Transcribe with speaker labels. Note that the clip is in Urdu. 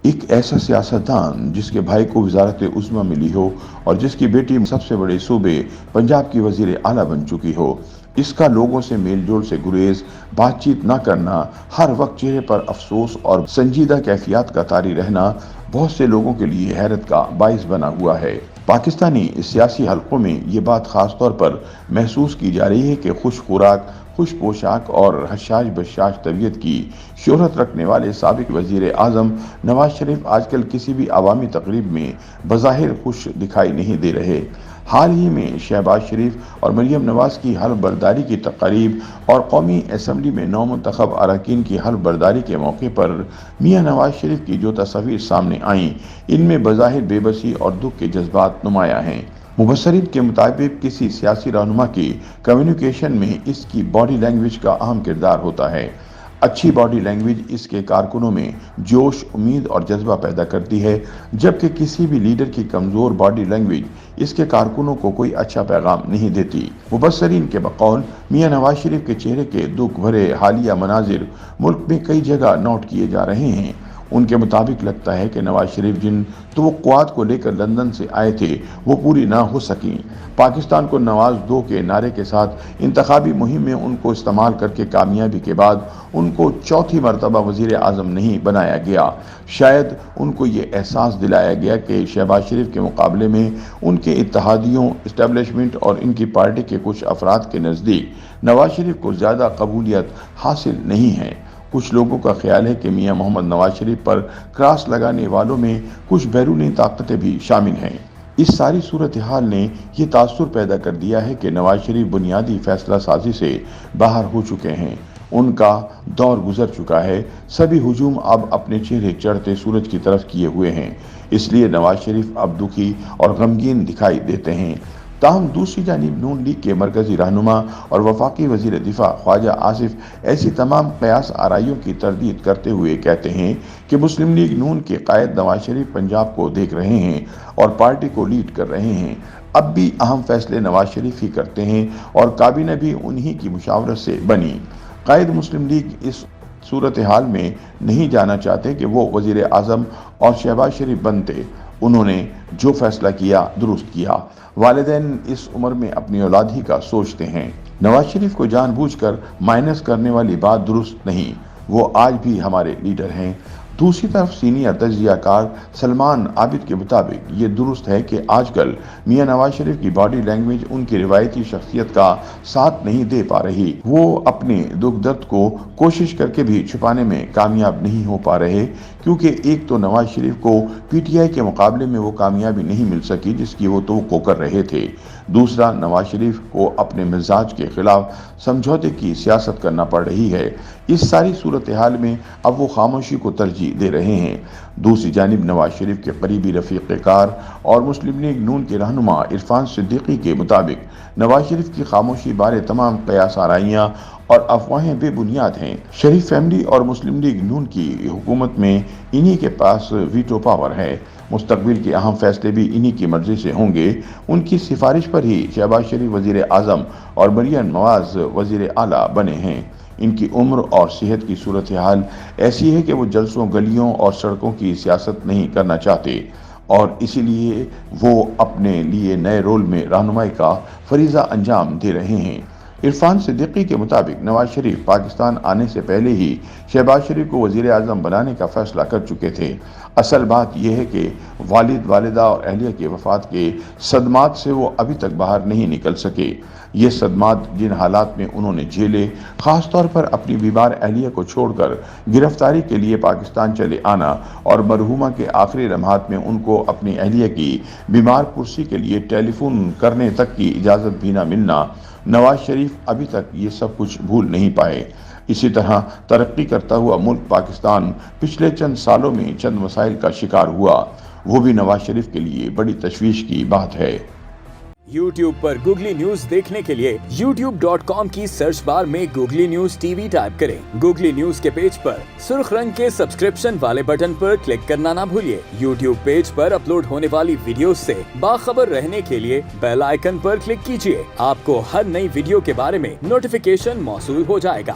Speaker 1: ایک ایسا سیاستدان جس کے بھائی کو وزارت عظمیٰ ملی ہو اور جس کی بیٹی سب سے بڑے صوبے پنجاب کی وزیر اعلیٰ بن چکی ہو، اس کا لوگوں سے میل جول سے گریز، بات چیت نہ کرنا، ہر وقت چہرے پر افسوس اور سنجیدہ کیفیات کا طاری رہنا بہت سے لوگوں کے لیے حیرت کا باعث بنا ہوا ہے۔ پاکستانی سیاسی حلقوں میں یہ بات خاص طور پر محسوس کی جا رہی ہے کہ خوش خوراک، خوش پوشاک اور حشاش بشاش طبیعت کی شہرت رکھنے والے سابق وزیر اعظم نواز شریف آج کل کسی بھی عوامی تقریب میں بظاہر خوش دکھائی نہیں دے رہے۔ حال ہی میں شہباز شریف اور مریم نواز کی حلف برداری کی تقریب اور قومی اسمبلی میں نو منتخب اراکین کی حلف برداری کے موقع پر میاں نواز شریف کی جو تصاویر سامنے آئیں، ان میں بظاہر بے بسی اور دکھ کے جذبات نمایاں ہیں۔ مبصرین کے مطابق کسی سیاسی رہنما کی کمیونیکیشن میں اس کی باڈی لینگویج کا اہم کردار ہوتا ہے۔ اچھی باڈی لینگویج اس کے کارکنوں میں جوش، امید اور جذبہ پیدا کرتی ہے، جبکہ کسی بھی لیڈر کی کمزور باڈی لینگویج اس کے کارکنوں کو کوئی اچھا پیغام نہیں دیتی۔ مبصرین کے بقول میاں نواز شریف کے چہرے کے دکھ بھرے حالیہ مناظر ملک میں کئی جگہ نوٹ کیے جا رہے ہیں۔ ان کے مطابق لگتا ہے کہ نواز شریف جن توقعات کو لے کر لندن سے آئے تھے وہ پوری نہ ہو سکیں۔ پاکستان کو نواز دو کے نعرے کے ساتھ انتخابی مہم میں ان کو استعمال کر کے کامیابی کے بعد ان کو چوتھی مرتبہ وزیر اعظم نہیں بنایا گیا۔ شاید ان کو یہ احساس دلایا گیا کہ شہباز شریف کے مقابلے میں ان کے اتحادیوں، اسٹیبلشمنٹ اور ان کی پارٹی کے کچھ افراد کے نزدیک نواز شریف کو زیادہ قبولیت حاصل نہیں ہے۔ کچھ لوگوں کا خیال ہے کہ میاں محمد نواز شریف پر کراس لگانے والوں میں کچھ بیرونی طاقتیں بھی شامل ہیں۔ اس ساری صورتحال نے یہ تاثر پیدا کر دیا ہے کہ نواز شریف بنیادی فیصلہ سازی سے باہر ہو چکے ہیں۔ ان کا دور گزر چکا ہے۔ سبھی ہجوم اب اپنے چہرے چڑھتے سورج کی طرف کیے ہوئے ہیں، اس لیے نواز شریف اب دکھی اور غمگین دکھائی دیتے ہیں۔ تاہم دوسری جانب نون لیگ کے مرکزی رہنما اور وفاقی وزیر دفاع خواجہ آصف ایسی تمام قیاس آرائیوں کی تردید کرتے ہوئے کہتے ہیں کہ مسلم لیگ نون کے قائد نواز شریف پنجاب کو دیکھ رہے ہیں اور پارٹی کو لیڈ کر رہے ہیں۔ اب بھی اہم فیصلے نواز شریف ہی کرتے ہیں اور کابینہ بھی انہی کی مشاورت سے بنی۔ قائد مسلم لیگ اس صورتحال میں نہیں جانا چاہتے کہ وہ وزیر اعظم اور شہباز شریف بنتے۔ انہوں نے جو فیصلہ کیا درست کیا۔ والدین اس عمر میں اپنی اولاد ہی کا سوچتے ہیں۔ نواز شریف کو جان بوجھ کر مائنس کرنے والی بات درست نہیں، وہ آج بھی ہمارے لیڈر ہیں۔ دوسری طرف سینئر تجزیہ کار سلمان عابد کے مطابق یہ درست ہے کہ آج کل میاں نواز شریف کی باڈی لینگویج ان کی روایتی شخصیت کا ساتھ نہیں دے پا رہی۔ وہ اپنے دکھ درد کو کوشش کر کے بھی چھپانے میں کامیاب نہیں ہو پا رہے، کیونکہ ایک تو نواز شریف کو پی ٹی آئی کے مقابلے میں وہ کامیابی نہیں مل سکی جس کی وہ توقع کر رہے تھے۔ دوسرا، نواز شریف کو اپنے مزاج کے خلاف سمجھوتے کی سیاست کرنا پڑ رہی ہے۔ اس ساری صورتحال میں اب وہ خاموشی کو ترجیح دے رہے ہیں۔ دوسری جانب نواز شریف کے قریبی رفیق کار اور مسلم لیگ نون کے رہنما عرفان صدیقی کے مطابق نواز شریف کی خاموشی بارے تمام قیاس آرائیاں اور افواہیں بے بنیاد ہیں۔ شریف فیملی اور مسلم لیگ نون کی حکومت میں انہی کے پاس ویٹو پاور ہے۔ مستقبل کے اہم فیصلے بھی انہی کی مرضی سے ہوں گے۔ ان کی سفارش پر ہی شہباز شریف وزیر اعظم اور مریم نواز وزیر اعلیٰ بنے ہیں۔ ان کی عمر اور صحت کی صورتحال ایسی ہے کہ وہ جلسوں، گلیوں اور سڑکوں کی سیاست نہیں کرنا چاہتے اور اسی لیے وہ اپنے لیے نئے رول میں رہنمائی کا فریضہ انجام دے رہے ہیں۔ عرفان صدیقی کے مطابق نواز شریف پاکستان آنے سے پہلے ہی شہباز شریف کو وزیر اعظم بنانے کا فیصلہ کر چکے تھے۔ اصل بات یہ ہے کہ والد، والدہ اور اہلیہ کی وفات کے صدمات سے وہ ابھی تک باہر نہیں نکل سکے۔ یہ صدمات جن حالات میں انہوں نے جھیلے، خاص طور پر اپنی بیمار اہلیہ کو چھوڑ کر گرفتاری کے لیے پاکستان چلے آنا اور مرحومہ کے آخری لمحات میں ان کو اپنی اہلیہ کی بیمار پرسی کے لیے ٹیلی فون کرنے تک کی اجازت بھی نہ ملنا، نواز شریف ابھی تک یہ سب کچھ بھول نہیں پائے۔ اسی طرح ترقی کرتا ہوا ملک پاکستان پچھلے چند سالوں میں چند مسائل کا شکار ہوا، وہ بھی نواز شریف کے لیے بڑی تشویش کی بات ہے۔
Speaker 2: YouTube پر گوگلی نیوز دیکھنے کے لیے youtube.com کی سرچ بار میں googly news T V type کریں۔ گوگلی نیوز کے پیج پر سرخ رنگ کے سبسکرپشن والے بٹن پر کلک کرنا نہ بھولیے۔ YouTube پیج پر اپلوڈ ہونے والی ویڈیوز سے باخبر رہنے کے لیے بیل آئیکن پر کلک کیجیے۔ آپ کو ہر نئی ویڈیو کے بارے میں نوٹیفیکیشن موصول ہو جائے گا۔